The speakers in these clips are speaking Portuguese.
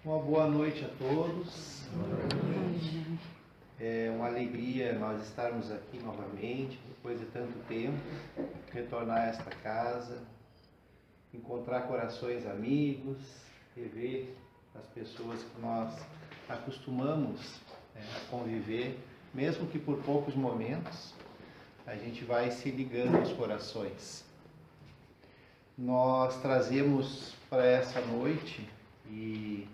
Uma boa noite a todos. É uma alegria nós estarmos aqui novamente, depois de tanto tempo, retornar a esta casa, encontrar corações amigos, rever as pessoas que nós acostumamos a conviver, mesmo que por poucos momentos, a gente vai se ligando aos corações. Nós trazemos para essa noite e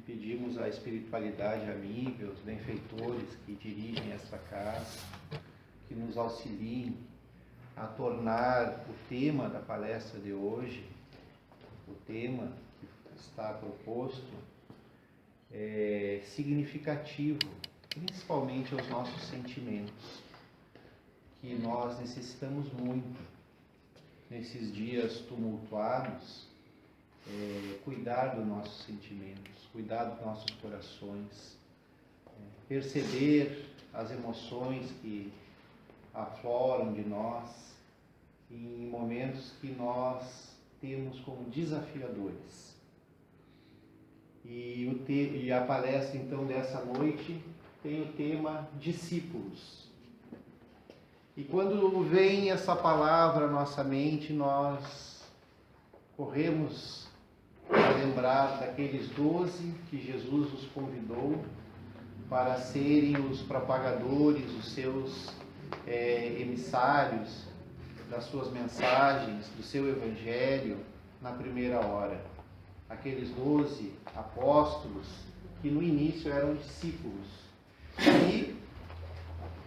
pedimos à espiritualidade amiga, os benfeitores que dirigem esta casa, que nos auxiliem a tornar o tema da palestra de hoje, o tema que está proposto, significativo, principalmente aos nossos sentimentos, que nós necessitamos muito, nesses dias tumultuados, cuidar dos nossos sentimentos, cuidar dos nossos corações, perceber as emoções que afloram de nós em momentos que nós temos como desafiadores. E a palestra então dessa noite tem o tema discípulos. E quando vem essa palavra à nossa mente, nós corremos a lembrar daqueles 12 que Jesus os convidou para serem os propagadores, os seus emissários das suas mensagens, do seu evangelho na primeira hora. Aqueles 12 apóstolos que no início eram discípulos. E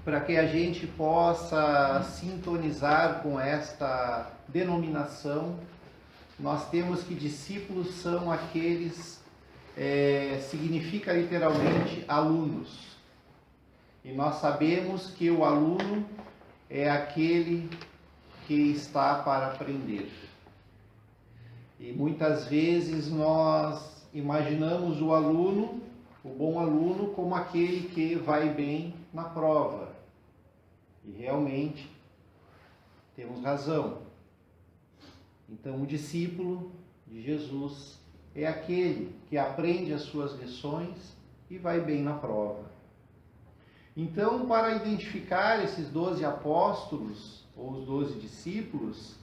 para que a gente possa sintonizar com esta denominação, nós temos que discípulos são aqueles, significa literalmente alunos. E nós sabemos que o aluno é aquele que está para aprender. E muitas vezes nós imaginamos o aluno, o bom aluno, como aquele que vai bem na prova. E realmente temos razão. Então, o discípulo de Jesus é aquele que aprende as suas lições e vai bem na prova. Então, para identificar esses 12 apóstolos, ou os 12 discípulos,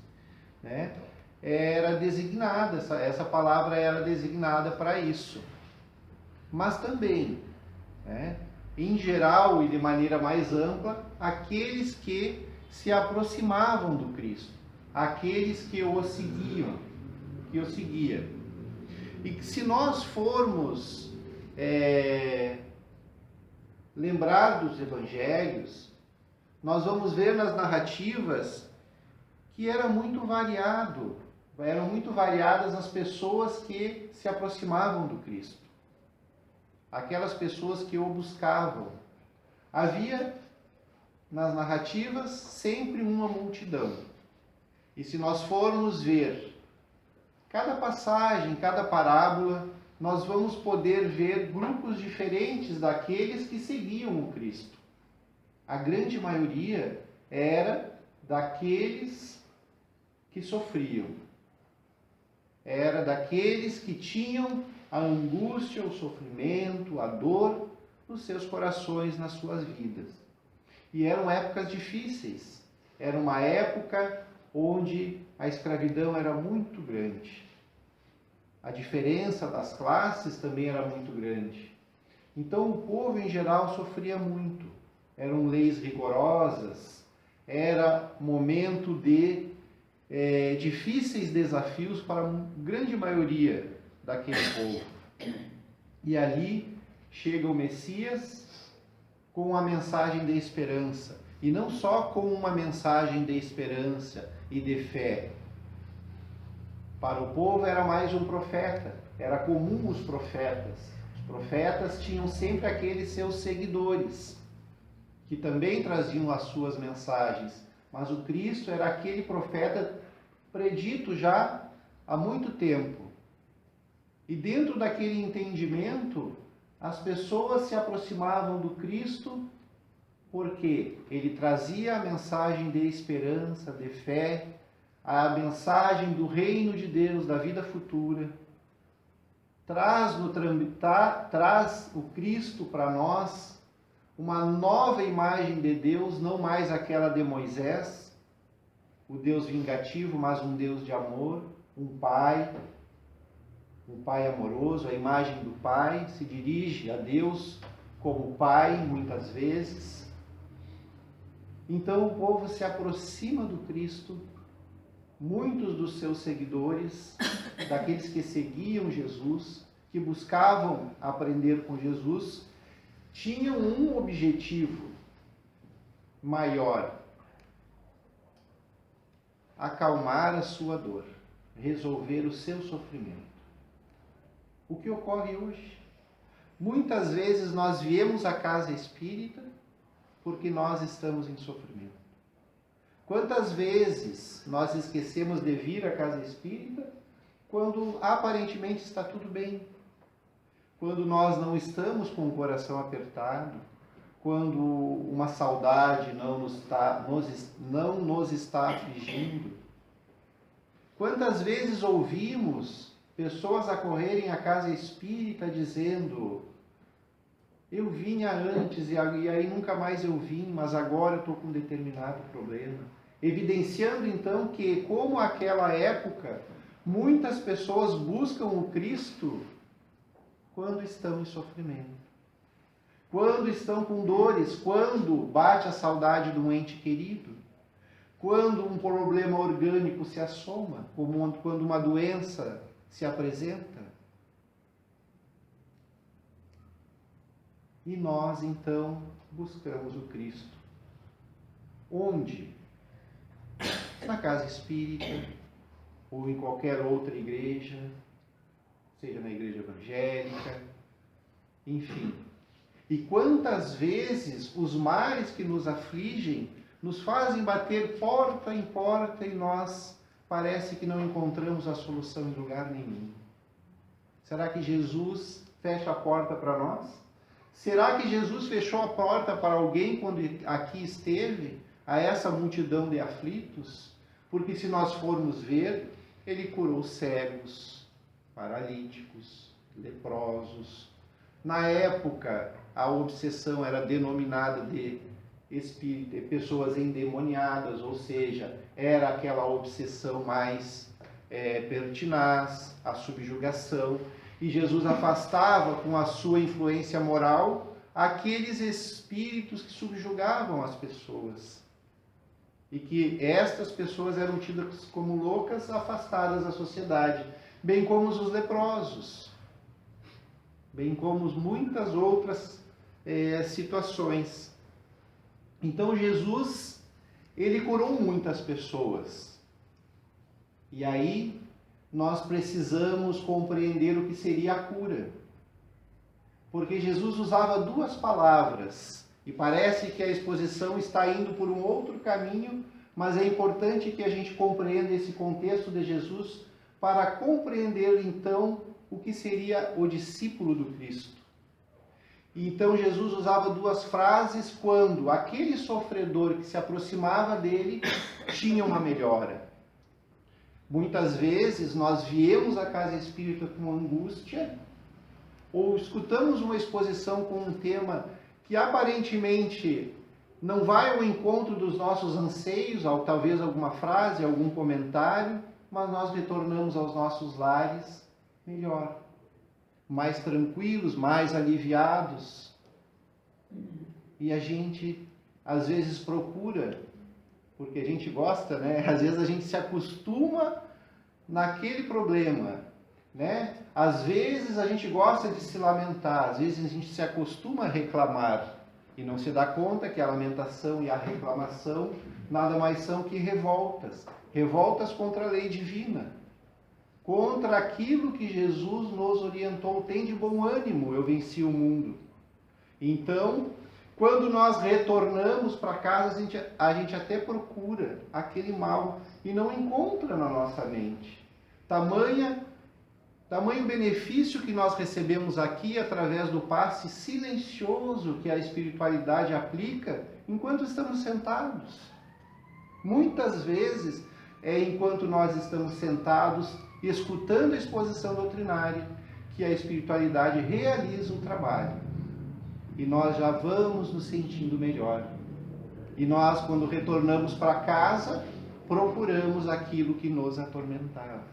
era designada, essa palavra era designada para isso. Mas também, em geral e de maneira mais ampla, aqueles que se aproximavam do Cristo. Aqueles que o seguiam, E que se nós formos lembrar dos evangelhos, nós vamos ver nas narrativas que eram muito variadas as pessoas que se aproximavam do Cristo. Aquelas pessoas que o buscavam. Havia nas narrativas sempre uma multidão. E se nós formos ver cada passagem, cada parábola, nós vamos poder ver grupos diferentes daqueles que seguiam o Cristo. A grande maioria era daqueles que sofriam. Era daqueles que tinham a angústia, o sofrimento, a dor nos seus corações, nas suas vidas. E eram épocas difíceis. Era uma época onde a escravidão era muito grande. A diferença das classes também era muito grande. Então o povo em geral sofria muito. Eram leis rigorosas, era momento de difíceis desafios para a grande maioria daquele povo. E ali chega o Messias com a mensagem de esperança. E não só com uma mensagem de esperança e de fé. Para o povo era mais um profeta, era comum os profetas. Os profetas tinham sempre aqueles seus seguidores, que também traziam as suas mensagens. Mas o Cristo era aquele profeta predito já há muito tempo. E dentro daquele entendimento, as pessoas se aproximavam do Cristo porque ele trazia a mensagem de esperança, de fé, a mensagem do reino de Deus, da vida futura. traz o Cristo para nós, uma nova imagem de Deus, não mais aquela de Moisés, o Deus vingativo, mas um Deus de amor, um Pai amoroso. A imagem do Pai se dirige a Deus como Pai, muitas vezes. Então o povo se aproxima do Cristo, muitos dos seus seguidores, daqueles que seguiam Jesus, que buscavam aprender com Jesus, tinham um objetivo maior: acalmar a sua dor, resolver o seu sofrimento. O que ocorre hoje? Muitas vezes nós viemos à casa espírita porque nós estamos em sofrimento. Quantas vezes nós esquecemos de vir à casa espírita quando aparentemente está tudo bem? Quando nós não estamos com o coração apertado, quando uma saudade não nos está afligindo. Quantas vezes ouvimos pessoas acorrerem à casa espírita dizendo: eu vinha antes e aí nunca mais eu vim, mas agora eu estou com um determinado problema. Evidenciando então que, como aquela época, muitas pessoas buscam o Cristo quando estão em sofrimento, quando estão com dores, quando bate a saudade de um ente querido, quando um problema orgânico se assoma, como quando uma doença se apresenta. E nós então buscamos o Cristo. Onde? Na casa espírita ou em qualquer outra igreja, seja na igreja evangélica, enfim. E quantas vezes os males que nos afligem nos fazem bater porta em porta e nós parece que não encontramos a solução em lugar nenhum. Será que Jesus fecha a porta para nós? Será que Jesus fechou a porta para alguém quando aqui esteve, a essa multidão de aflitos? Porque se nós formos ver, ele curou cegos, paralíticos, leprosos. Na época, a obsessão era denominada de espírito, de pessoas endemoniadas, ou seja, era aquela obsessão mais pertinaz, a subjugação. E Jesus afastava com a sua influência moral aqueles espíritos que subjugavam as pessoas. E que estas pessoas eram tidas como loucas, afastadas da sociedade, bem como os leprosos, bem como muitas outras situações. Então Jesus, ele curou muitas pessoas. E aí nós precisamos compreender o que seria a cura. Porque Jesus usava duas palavras, e parece que a exposição está indo por um outro caminho, mas é importante que a gente compreenda esse contexto de Jesus para compreender então o que seria o discípulo do Cristo. Então Jesus usava duas frases quando aquele sofredor que se aproximava dele tinha uma melhora. Muitas vezes nós viemos à casa espírita com angústia, ou escutamos uma exposição com um tema que aparentemente não vai ao encontro dos nossos anseios, talvez alguma frase, algum comentário, mas nós retornamos aos nossos lares melhor, mais tranquilos, mais aliviados. E a gente às vezes procura, porque a gente gosta, né? Às vezes a gente se acostuma naquele problema, né? Às vezes a gente gosta de se lamentar, às vezes a gente se acostuma a reclamar e não se dá conta que a lamentação e a reclamação nada mais são que revoltas. Revoltas contra a lei divina, contra aquilo que Jesus nos orientou. Tem de bom ânimo, eu venci o mundo. Então, quando nós retornamos para casa, a gente até procura aquele mal e não encontra na nossa mente. Tamanho benefício que nós recebemos aqui através do passe silencioso que a espiritualidade aplica enquanto estamos sentados. Muitas vezes enquanto nós estamos sentados escutando a exposição doutrinária, que a espiritualidade realiza um trabalho. E nós já vamos nos sentindo melhor. E nós, quando retornamos para casa, procuramos aquilo que nos atormentava.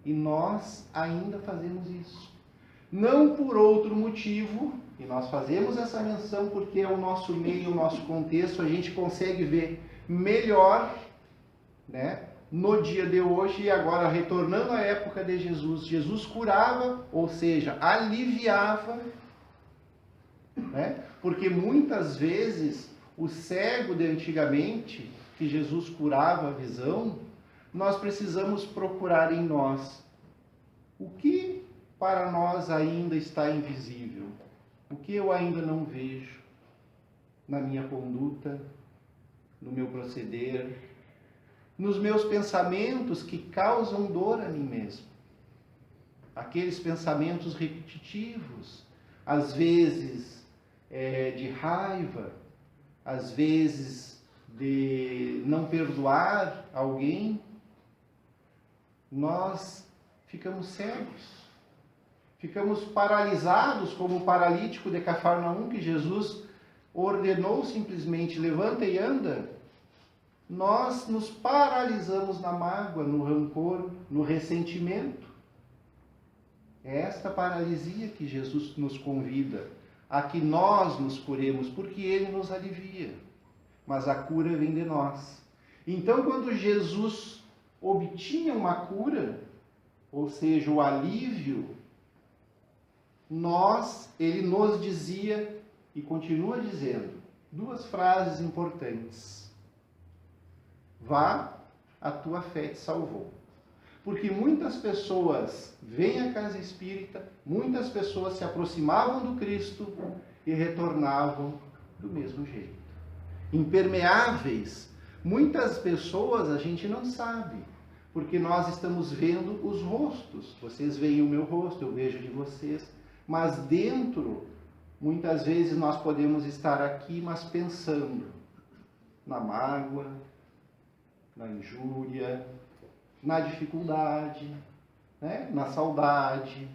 E nós ainda fazemos isso. Não por outro motivo, e nós fazemos essa menção porque é o nosso meio, o nosso contexto, a gente consegue ver melhor, né, no dia de hoje. E agora, retornando à época de Jesus, Jesus curava, ou seja, aliviava, né, porque muitas vezes o cego de antigamente, que Jesus curava a visão, nós precisamos procurar em nós o que para nós ainda está invisível, o que eu ainda não vejo na minha conduta, no meu proceder, nos meus pensamentos que causam dor a mim mesmo. Aqueles pensamentos repetitivos, às vezes de raiva, às vezes de não perdoar alguém, nós ficamos cegos, ficamos paralisados, como o paralítico de Cafarnaum, que Jesus ordenou simplesmente: levanta e anda. Nós nos paralisamos na mágoa, no rancor, no ressentimento. É esta paralisia que Jesus nos convida a que nós nos curemos, porque Ele nos alivia. Mas a cura vem de nós. Então, quando Jesus obtinha uma cura, ou seja, o alívio, ele nos dizia, e continua dizendo, duas frases importantes. Vá, a tua fé te salvou. Porque muitas pessoas vêm à casa espírita, muitas pessoas se aproximavam do Cristo e retornavam do mesmo jeito. Impermeáveis. Muitas pessoas a gente não sabe, porque nós estamos vendo os rostos. Vocês veem o meu rosto, eu vejo de vocês. Mas dentro, muitas vezes nós podemos estar aqui, mas pensando na mágoa, na injúria, na dificuldade, né? Na saudade.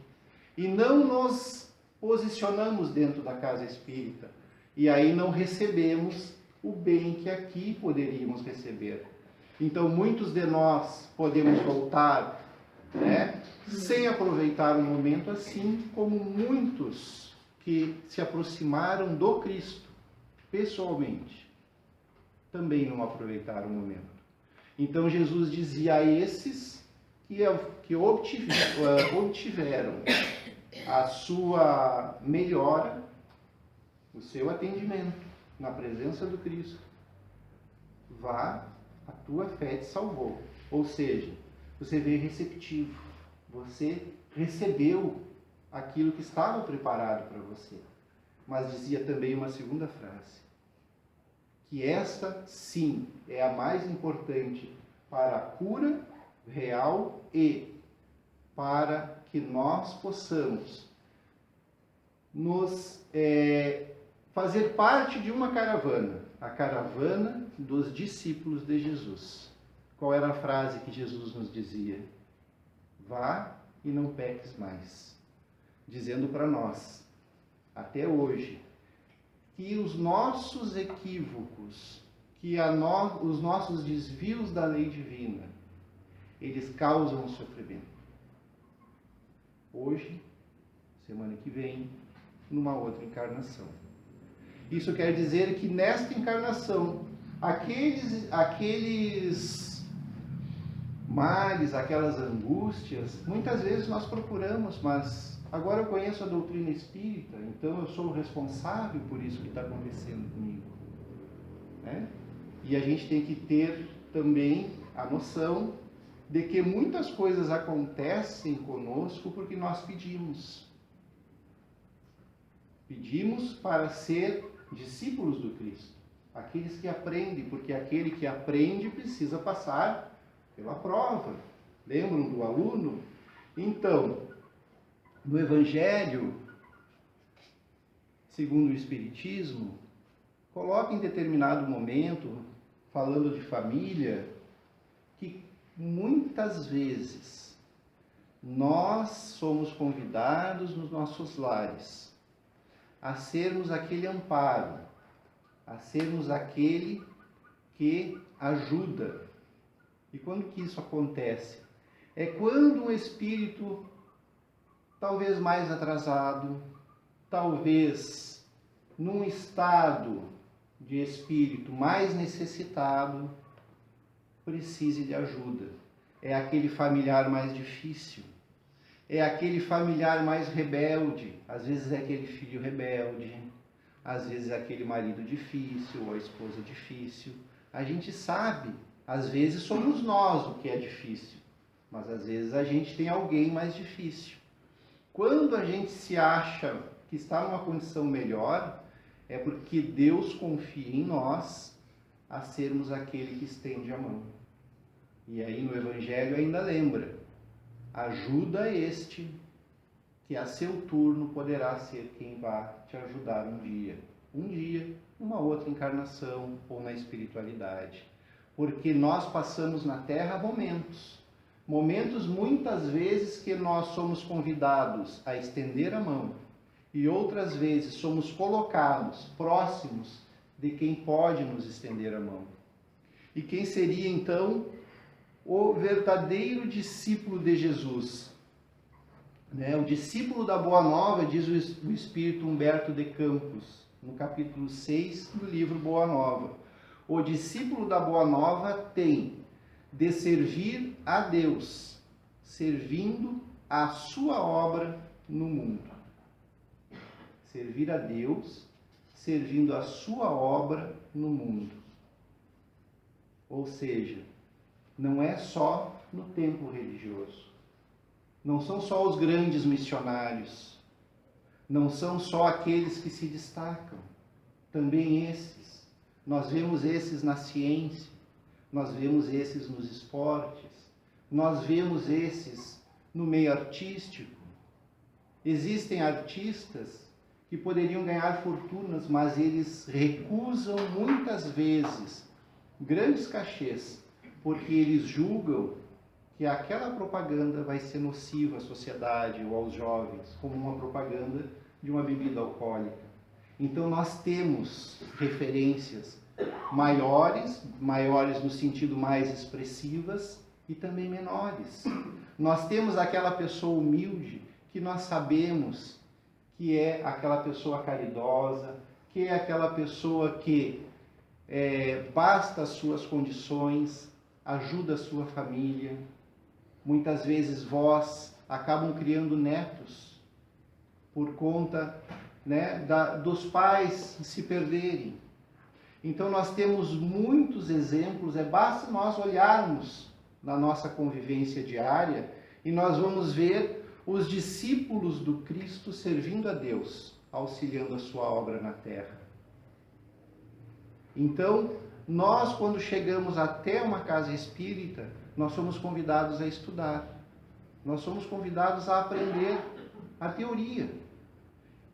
E não nos posicionamos dentro da casa espírita. E aí não recebemos o bem que aqui poderíamos receber. Então, muitos de nós podemos voltar, né, sem aproveitar o momento, assim como muitos que se aproximaram do Cristo pessoalmente também não aproveitaram o momento. Então, Jesus dizia a esses que obtiveram a sua melhora, o seu atendimento na presença do Cristo: vá, a tua fé te salvou. Ou seja, você veio receptivo, você recebeu aquilo que estava preparado para você. Mas dizia também uma segunda frase, que esta, sim, é a mais importante para a cura real e para que nós possamos nos fazer parte de uma caravana, a caravana dos discípulos de Jesus. Qual era a frase que Jesus nos dizia? Vá e não peques mais. Dizendo para nós, até hoje, que os nossos equívocos, os nossos desvios da lei divina, eles causam sofrimento. Hoje, semana que vem, numa outra encarnação. Isso quer dizer que nesta encarnação, aqueles males, aquelas angústias, muitas vezes nós procuramos, mas agora eu conheço a doutrina espírita, então eu sou o responsável por isso que está acontecendo comigo, né? E a gente tem que ter também a noção de que muitas coisas acontecem conosco porque nós pedimos. Pedimos para ser discípulos do Cristo, aqueles que aprendem, porque aquele que aprende precisa passar pela prova. Lembram do aluno? Então, no Evangelho, segundo o Espiritismo, coloca em determinado momento, falando de família, que muitas vezes Nós somos convidados nos nossos lares a sermos aquele amparo, a sermos aquele que ajuda. E quando que isso acontece? É quando um espírito talvez mais atrasado, talvez num estado de espírito mais necessitado, precise de ajuda. É aquele familiar mais difícil, é aquele familiar mais rebelde, às vezes é aquele filho rebelde, às vezes é aquele marido difícil ou a esposa difícil. A gente sabe, às vezes somos nós o que é difícil, mas às vezes a gente tem alguém mais difícil. Quando a gente se acha que está numa condição melhor, é porque Deus confia em nós a sermos aquele que estende a mão. E aí no Evangelho ainda lembra, ajuda este, que a seu turno poderá ser quem vá te ajudar um dia, numa outra encarnação ou na espiritualidade. Porque nós passamos na Terra momentos muitas vezes que nós somos convidados a estender a mão e outras vezes somos colocados próximos de quem pode nos estender a mão. E quem seria então o verdadeiro discípulo de Jesus? O discípulo da Boa Nova, diz o Espírito Humberto de Campos, no capítulo 6 do livro Boa Nova. O discípulo da Boa Nova tem de servir a Deus, servindo a sua obra no mundo. Servir a Deus, servindo a sua obra no mundo. Ou seja, não é só no templo religioso. Não são só os grandes missionários. Não são só aqueles que se destacam. Também esses. Nós vemos esses na ciência. Nós vemos esses nos esportes. Nós vemos esses no meio artístico. Existem artistas que poderiam ganhar fortunas, mas eles recusam muitas vezes grandes cachês, porque eles julgam que aquela propaganda vai ser nociva à sociedade ou aos jovens, como uma propaganda de uma bebida alcoólica. Então nós temos referências maiores no sentido mais expressivas e também menores. Nós temos aquela pessoa humilde que nós sabemos que é aquela pessoa caridosa, que é aquela pessoa que basta as suas condições, ajuda a sua família. Muitas vezes vós acabam criando netos por conta dos pais se perderem. Então nós temos muitos exemplos, basta nós olharmos na nossa convivência diária e nós vamos ver os discípulos do Cristo servindo a Deus, auxiliando a sua obra na terra. Então, nós quando chegamos até uma casa espírita, nós somos convidados a estudar. Nós somos convidados a aprender a teoria.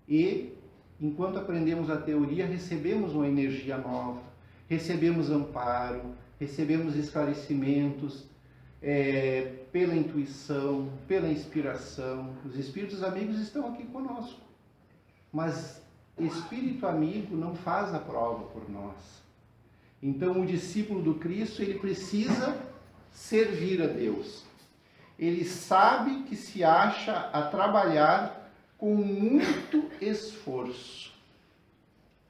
E, enquanto aprendemos a teoria, recebemos uma energia nova, recebemos amparo, recebemos esclarecimentos, pela intuição, pela inspiração. Os espíritos amigos estão aqui conosco. Mas espírito amigo não faz a prova por nós. Então, o discípulo do Cristo, ele precisa servir a Deus. Ele sabe que se acha a trabalhar com muito esforço.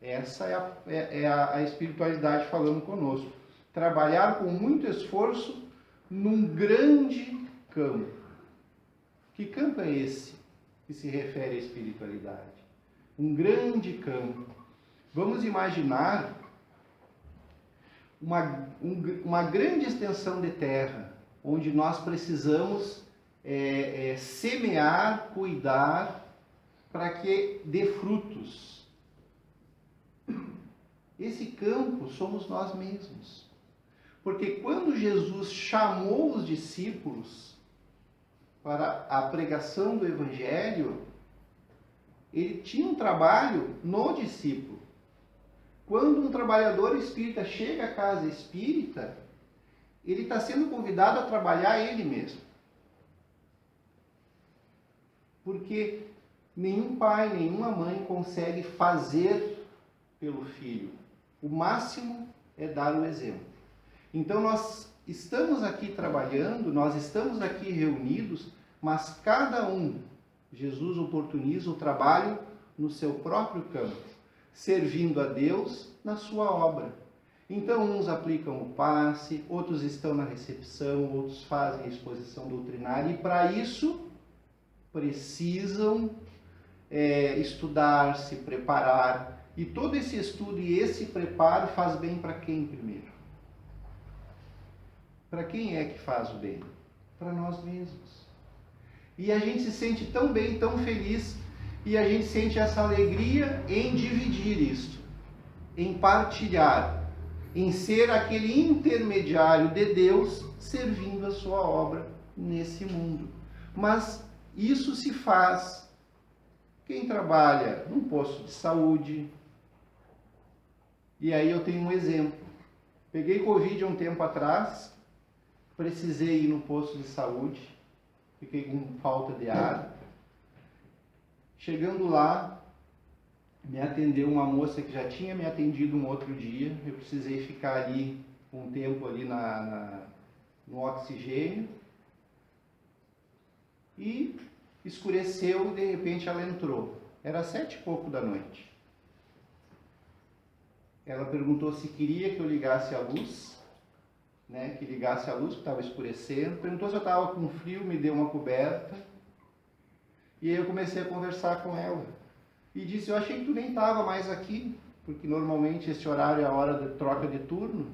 Essa é a espiritualidade falando conosco. Trabalhar com muito esforço num grande campo. Que campo é esse que se refere à espiritualidade? Um grande campo. Vamos imaginar uma grande extensão de terra, onde nós precisamos semear, cuidar, para que dê frutos. Esse campo somos nós mesmos. Porque quando Jesus chamou os discípulos para a pregação do Evangelho, ele tinha um trabalho no discípulo. Quando um trabalhador espírita chega à casa espírita, ele está sendo convidado a trabalhar ele mesmo. Porque nenhum pai, nenhuma mãe consegue fazer pelo filho. O máximo é dar o exemplo. Então nós estamos aqui trabalhando, nós estamos aqui reunidos, mas cada um, Jesus oportuniza o trabalho no seu próprio campo, servindo a Deus na sua obra. Então uns aplicam o passe, outros estão na recepção, outros fazem a exposição doutrinária e para isso precisam estudar, se preparar. E todo esse estudo e esse preparo faz bem para quem primeiro? Para quem é que faz o bem? Para nós mesmos. E a gente se sente tão bem, tão feliz, e a gente sente essa alegria em dividir isto, em partilhar, em ser aquele intermediário de Deus servindo a sua obra nesse mundo. Mas isso se faz quem trabalha num posto de saúde. E aí eu tenho um exemplo. Peguei Covid há um tempo atrás, precisei ir no posto de saúde, fiquei com falta de ar. Chegando lá, me atendeu uma moça que já tinha me atendido um outro dia. Eu precisei ficar ali um tempo ali no oxigênio. E escureceu e de repente ela entrou. Era 7h pouco da noite. Ela perguntou se queria que eu ligasse a luz, né? Que ligasse a luz, porque estava escurecendo. Perguntou se eu estava com frio, me deu uma coberta. E aí eu comecei a conversar com ela. E disse, eu achei que tu nem estava mais aqui, porque normalmente esse horário é a hora de troca de turno.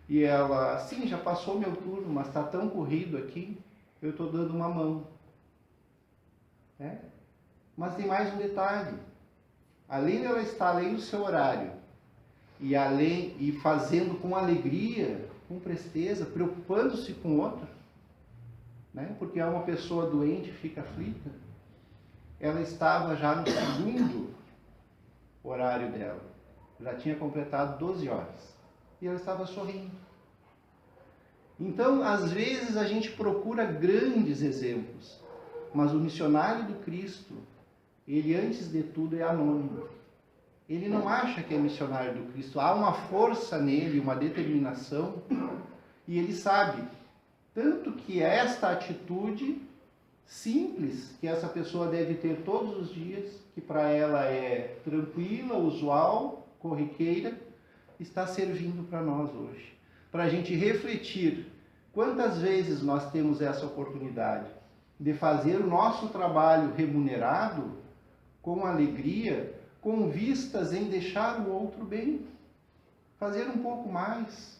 E ela, sim, já passou meu turno, mas está tão corrido aqui, eu estou dando uma mão. Mas tem mais um detalhe. Além dela estar além do seu horário, e fazendo com alegria, com presteza, preocupando-se com o outro, né? Porque uma pessoa doente fica aflita. Ela estava já no segundo horário dela. Já tinha completado 12 horas. E ela estava sorrindo. Então, às vezes, a gente procura grandes exemplos. Mas o missionário do Cristo, ele, antes de tudo, é anônimo. Ele não acha que é missionário do Cristo. Há uma força nele, uma determinação. E ele sabe, tanto que esta atitude simples que essa pessoa deve ter todos os dias, que para ela é tranquila, usual, corriqueira, está servindo para nós hoje. Para a gente refletir quantas vezes nós temos essa oportunidade de fazer o nosso trabalho remunerado com alegria, com vistas em deixar o outro bem, fazer um pouco mais,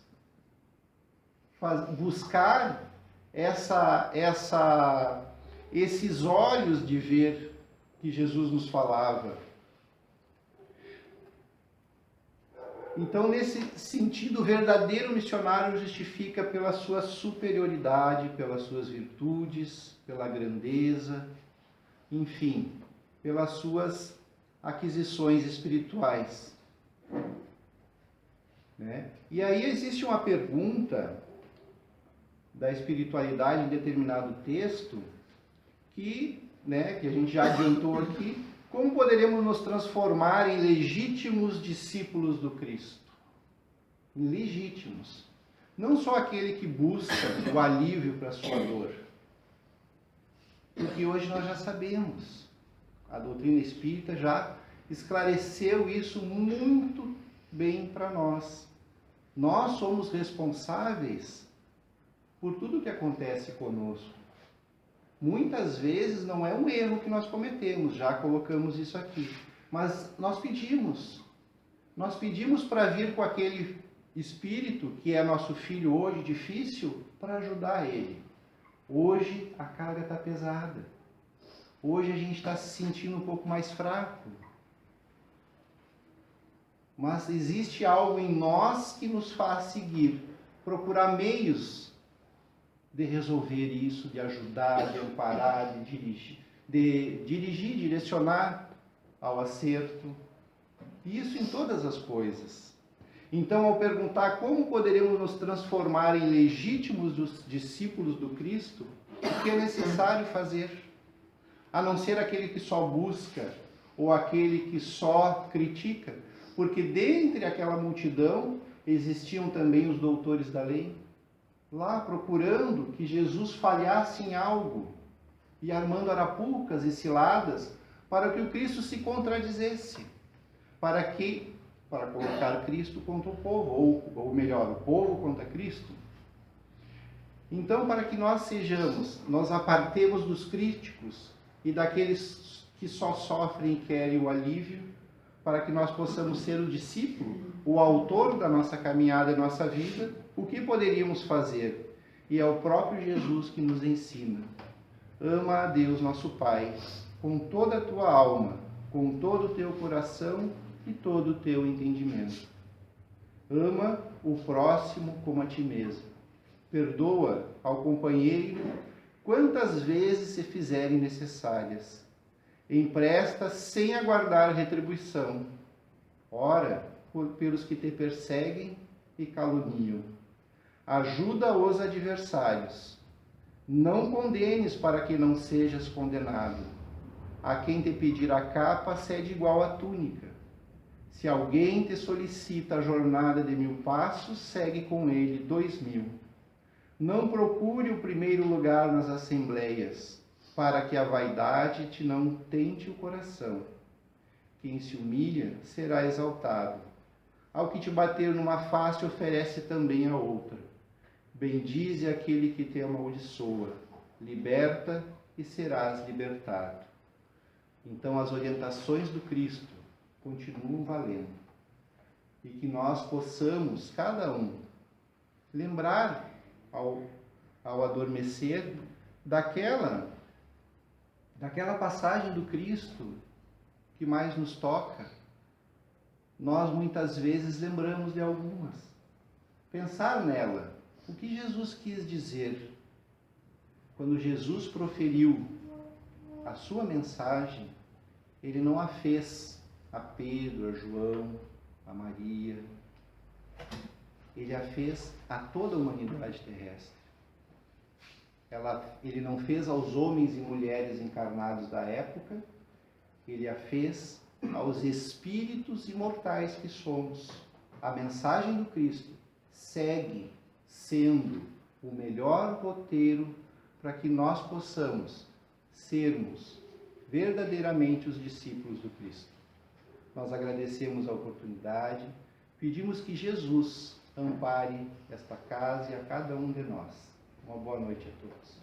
buscar esses olhos de ver que Jesus nos falava. Então, nesse sentido, o verdadeiro missionário justifica pela sua superioridade, pelas suas virtudes, pela grandeza, enfim, pelas suas aquisições espirituais. Né? E aí existe uma pergunta da espiritualidade em determinado texto que a gente já adiantou aqui. Como poderemos nos transformar em legítimos discípulos do Cristo? Legítimos. Não só aquele que busca o alívio para a sua dor. Porque hoje nós já sabemos. A doutrina espírita já esclareceu isso muito bem para nós. Nós somos responsáveis por tudo que acontece conosco. Muitas vezes não é um erro que nós cometemos, já colocamos isso aqui. Mas nós pedimos para vir com aquele espírito que é nosso filho hoje, difícil, para ajudar ele. Hoje a carga está pesada. Hoje a gente está se sentindo um pouco mais fraco. Mas existe algo em nós que nos faz seguir, procurar meios de resolver isso, de ajudar, de amparar, de dirigir, direcionar ao acerto. Isso em todas as coisas. Então, ao perguntar como poderemos nos transformar em legítimos discípulos do Cristo, o que é necessário fazer? a não ser aquele que só busca ou aquele que só critica, porque dentre aquela multidão existiam também os doutores da lei, lá procurando que Jesus falhasse em algo e armando arapucas e ciladas para que o Cristo se contradizesse, para colocar Cristo contra o povo, ou melhor, o povo contra Cristo. Então, para que nós apartemos dos críticos e daqueles que só sofrem e querem o alívio, para que nós possamos ser o discípulo, o autor da nossa caminhada e nossa vida, o que poderíamos fazer? E é o próprio Jesus que nos ensina. Ama a Deus, nosso Pai, com toda a tua alma, com todo o teu coração e todo o teu entendimento. Ama o próximo como a ti mesmo. Perdoa ao companheiro quantas vezes se fizerem necessárias. Empresta sem aguardar retribuição. Ora pelos que te perseguem e caluniam. Ajuda os adversários. Não condenes para que não sejas condenado. A quem te pedir a capa, cede igual a túnica. Se alguém te solicita a jornada de 1000 passos, segue com ele 2000. Não procure o primeiro lugar nas assembleias, para que a vaidade te não tente o coração. Quem se humilha será exaltado. Ao que te bater numa face, oferece também a outra. Bendize aquele que te amaldiçoa. Liberta e serás libertado. Então as orientações do Cristo continuam valendo. E que nós possamos, cada um, lembrar ao adormecer daquela passagem do Cristo que mais nos toca. Nós muitas vezes lembramos de algumas. Pensar nela. O que Jesus quis dizer quando Jesus proferiu a sua mensagem? Ele não a fez a Pedro, a João, a Maria. Ele a fez a toda a humanidade terrestre. Ele não fez aos homens e mulheres encarnados da época, ele a fez aos espíritos imortais que somos. A mensagem do Cristo segue sendo o melhor roteiro para que nós possamos sermos verdadeiramente os discípulos do Cristo. Nós agradecemos a oportunidade, pedimos que Jesus ampare esta casa e a cada um de nós. Uma boa noite a todos.